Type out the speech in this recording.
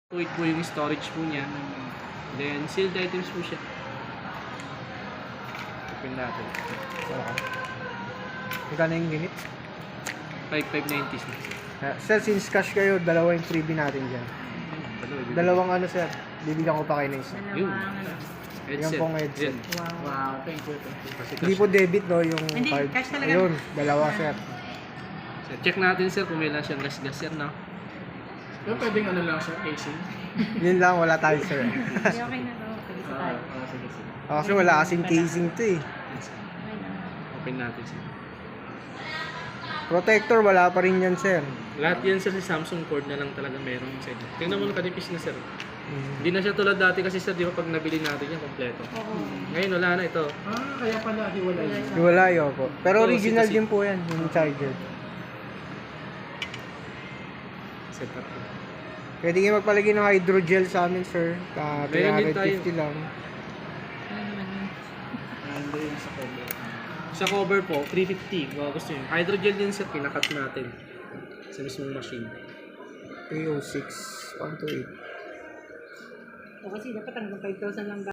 2.8 po yung storage po niya. Then, sealed items po siya. Open natin. Okay. Magkano yung unit? 5,590 na. Sir, since cash kayo, dalawa yung freebie natin dyan. Dalawang ano, sir. Bibigyan ko pa kayo ng isa. Yun. Yan Headset. pong headset. Yan. Wow, thank you. Kasi Hindi po debit, no, yung Hindi, card. cash talaga. Ayun, dalawa, sir. Sir, check natin sir kung may lang siyang gas-gas sir, no? Pero pwedeng ano lang siya, casing. Yun lang, wala tayo, sir. Hindi, okay na to. Okay, sa tayo. Sige, sige. Kasi wala kasing casing to eh. Okay na. Open natin sir. Protector, wala pa rin yan, sir. Lahat yan sir, si Samsung cord na lang talaga meron sa inyo. Tingnan mo nakadipis na sir. Mm. Hindi na siya tulad dati kasi sir, di ba pag nabili natin yan, kompleto. Oo. Ngayon wala na ito. Kaya pala hiwalay yun. Wala yun po. Pero Oo, original kasi- din po yan, yung charger. Set up ko. Pwede kayo magpalagay ng hydrogel sa amin, sir. Meron din tayo. 350 lang. Ano naman yun? Nandun yung sa cover. Sa cover po, 350. Kung gusto nyo. Hydrogel din sir, pinakat natin. Sa mismong machine. 306, 128. O kasi dapat hanggang 5,000 lang